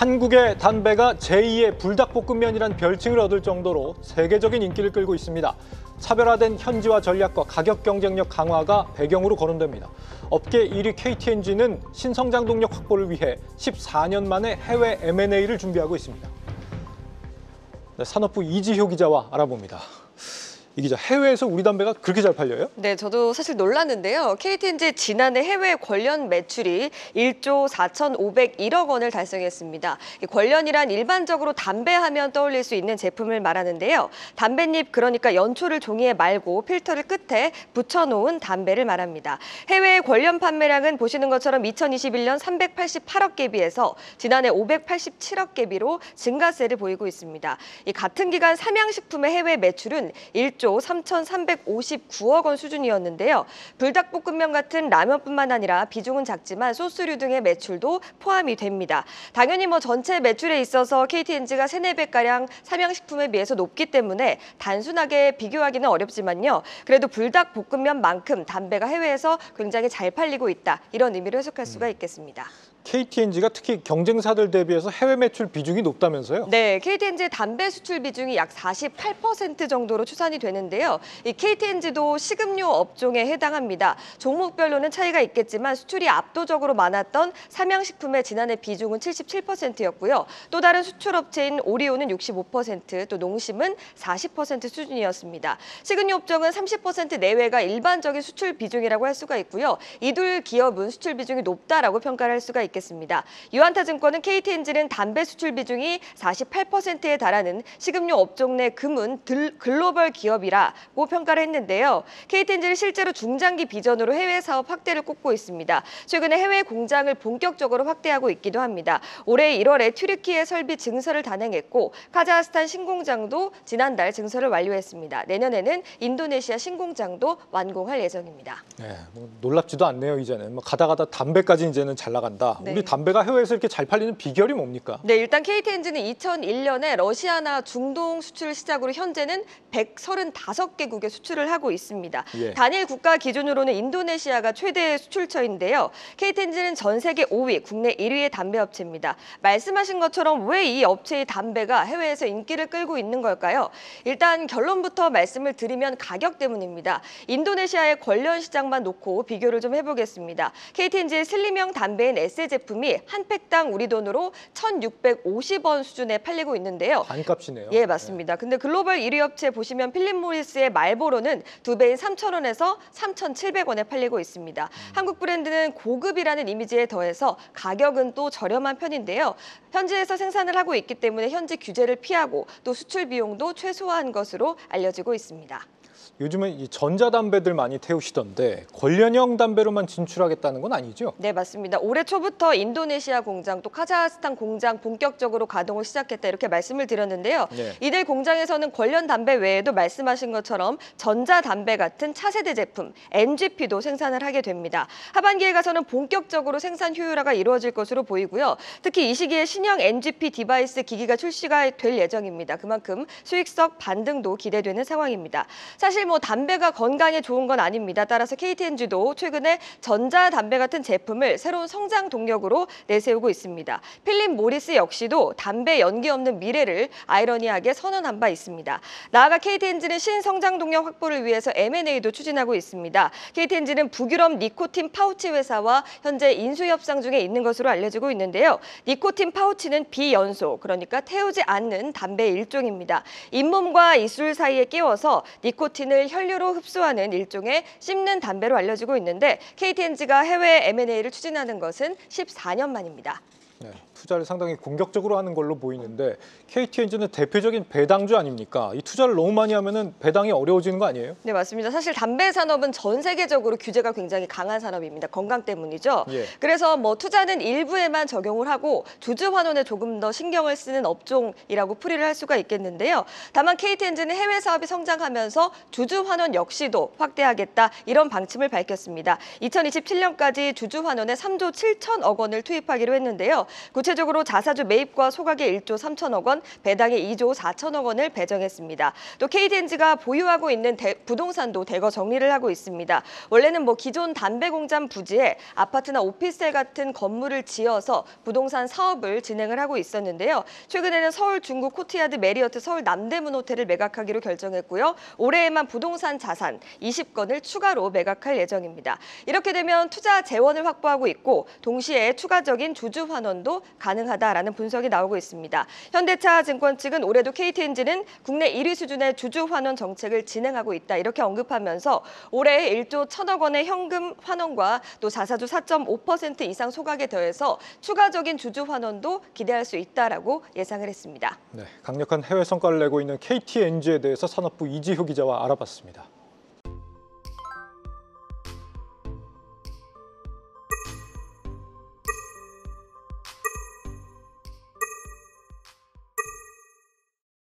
한국의 담배가 제2의 불닭볶음면이란 별칭을 얻을 정도로 세계적인 인기를 끌고 있습니다. 차별화된 현지화 전략과 가격 경쟁력 강화가 배경으로 거론됩니다. 업계 1위 KT&G는 신성장 동력 확보를 위해 14년 만에 해외 M&A를 준비하고 있습니다. 네, 산업부 이지효 기자와 알아봅니다. 이 기자, 해외에서 우리 담배가 그렇게 잘 팔려요? 네, 저도 사실 놀랐는데요. KT&G 지난해 해외 관련 매출이 1조 4,501억 원을 달성했습니다. 이 관련이란 일반적으로 담배 하면 떠올릴 수 있는 제품을 말하는데요. 담뱃잎, 그러니까 연초를 종이에 말고 필터를 끝에 붙여놓은 담배를 말합니다. 해외 관련 판매량은 보시는 것처럼 2021년 388억 개비에서 지난해 587억 개비로 증가세를 보이고 있습니다. 이 같은 기간 삼양식품의 해외 매출은 1조 3,359억 원 수준이었는데요. 불닭볶음면 같은 라면뿐만 아니라 비중은 작지만 소스류 등의 매출도 포함이 됩니다. 당연히 전체 매출에 있어서 KT&G가 3~4배가량 삼양식품에 비해서 높기 때문에 단순하게 비교하기는 어렵지만요. 그래도 불닭볶음면만큼 담배가 해외에서 굉장히 잘 팔리고 있다. 이런 의미로 해석할 수가 있겠습니다. KT&G가 특히 경쟁사들 대비해서 해외 매출 비중이 높다면서요? 네, KT&G의 담배 수출 비중이 약 48% 정도로 추산이 되는데요. 이 KT&G도 식음료 업종에 해당합니다. 종목별로는 차이가 있겠지만 수출이 압도적으로 많았던 삼양식품의 지난해 비중은 77%였고요. 또 다른 수출업체인 오리온은 65%, 또 농심은 40% 수준이었습니다. 식음료 업종은 30% 내외가 일반적인 수출 비중이라고 할 수가 있고요. 이 둘 기업은 수출 비중이 높다라고 평가를 할 수가 있겠습니다. 유한타증권은 KT&G는 담배 수출 비중이 48%에 달하는 식음료 업종 내 금은 글로벌 기업이라고 평가를 했는데요. KT&G는 실제로 중장기 비전으로 해외 사업 확대를 꼽고 있습니다. 최근에 해외 공장을 본격적으로 확대하고 있기도 합니다. 올해 1월에 튀르키예 설비 증설을 단행했고 카자흐스탄 신공장도 지난달 증설을 완료했습니다. 내년에는 인도네시아 신공장도 완공할 예정입니다. 네, 놀랍지도 않네요. 이제는 가다 담배까지 이제는 잘 나간다. 네. 우리 담배가 해외에서 이렇게 잘 팔리는 비결이 뭡니까? 네, 일단 KT&G는 2001년에 러시아나 중동 수출을 시작으로 현재는 135개국에 수출을 하고 있습니다. 예. 단일 국가 기준으로는 인도네시아가 최대 수출처인데요. KT&G는 전 세계 5위, 국내 1위의 담배 업체입니다. 말씀하신 것처럼 왜 이 업체의 담배가 해외에서 인기를 끌고 있는 걸까요? 일단 결론부터 말씀을 드리면 가격 때문입니다. 인도네시아의 관련 시장만 놓고 비교를 좀 해보겠습니다. KT&G의 슬림형 담배인 에세 제품이 한 팩당 우리 돈으로 1,650원 수준에 팔리고 있는데요. 반값이네요. 예, 맞습니다. 근데 글로벌 1위 업체 보시면 필립 모리스의 말보로는 2배인 3,000원에서 3,700원에 팔리고 있습니다. 한국 브랜드는 고급이라는 이미지에 더해서 가격은 또 저렴한 편인데요. 현지에서 생산을 하고 있기 때문에 현지 규제를 피하고 또 수출 비용도 최소화한 것으로 알려지고 있습니다. 요즘은 이 전자담배들 많이 태우시던데 관련형 담배로만 진출하겠다는 건 아니죠? 네, 맞습니다. 올해 초부터 인도네시아 공장 또 카자흐스탄 공장 본격적으로 가동을 시작했다 이렇게 말씀을 드렸는데요. 네. 이들 공장에서는 관련 담배 외에도 말씀하신 것처럼 전자담배 같은 차세대 제품 NGP도 생산을 하게 됩니다. 하반기에 가서는 본격적으로 생산 효율화가 이루어질 것으로 보이고요. 특히 이 시기에 신형 NGP 디바이스 기기가 출시가 될 예정입니다. 그만큼 수익성 반등도 기대되는 상황입니다. 사실 담배가 건강에 좋은 건 아닙니다. 따라서 KT&G도 최근에 전자담배 같은 제품을 새로운 성장 동력으로 내세우고 있습니다. 필립 모리스 역시도 담배 연기 없는 미래를 아이러니하게 선언한 바 있습니다. 나아가 KT&G는 신성장 동력 확보를 위해서 M&A도 추진하고 있습니다. KT&G는 북유럽 니코틴 파우치 회사와 현재 인수 협상 중에 있는 것으로 알려지고 있는데요. 니코틴 파우치는 비연소, 그러니까 태우지 않는 담배의 일종입니다. 잇몸과 이술 사이에 끼워서 니코틴을 혈류로 흡수하는 일종의 씹는 담배로 알려지고 있는데 KT&G가 해외 M&A를 추진하는 것은 14년 만입니다. 네, 투자를 상당히 공격적으로 하는 걸로 보이는데 KT&G는 대표적인 배당주 아닙니까? 이 투자를 너무 많이 하면은 배당이 어려워지는 거 아니에요? 네, 맞습니다. 사실 담배 산업은 전 세계적으로 규제가 굉장히 강한 산업입니다. 건강 때문이죠. 예. 그래서 투자는 일부에만 적용을 하고 주주 환원에 조금 더 신경을 쓰는 업종이라고 풀이를 할 수가 있겠는데요. 다만 KT&G는 해외 사업이 성장하면서 주주 환원 역시도 확대하겠다 이런 방침을 밝혔습니다. 2027년까지 주주 환원에 3조 7천억 원을 투입하기로 했는데요. 구체적으로 자사주 매입과 소각에 1조 3천억 원, 배당에 2조 4천억 원을 배정했습니다. 또 KTNG가 보유하고 있는 부동산도 대거 정리를 하고 있습니다. 원래는 기존 담배 공장 부지에 아파트나 오피스텔 같은 건물을 지어서 부동산 사업을 진행을 하고 있었는데요. 최근에는 서울 중구 코트야드 메리어트 서울 남대문 호텔을 매각하기로 결정했고요. 올해에만 부동산 자산 20건을 추가로 매각할 예정입니다. 이렇게 되면 투자 재원을 확보하고 있고 동시에 추가적인 주주 환원도 가능하다라는 분석이 나오고 있습니다. 현대차 증권 측은 올해도 KTNG는 국내 1위 수준의 주주 환원 정책을 진행하고 있다 이렇게 언급하면서 올해 1조 1천억 원의 현금 환원과 또 자사주 4.5% 이상 소각에 더해서 추가적인 주주 환원도 기대할 수 있다라고 예상을 했습니다. 네, 강력한 해외 성과를 내고 있는 KTNG에 대해서 산업부 이지효 기자와 알아봤습니다.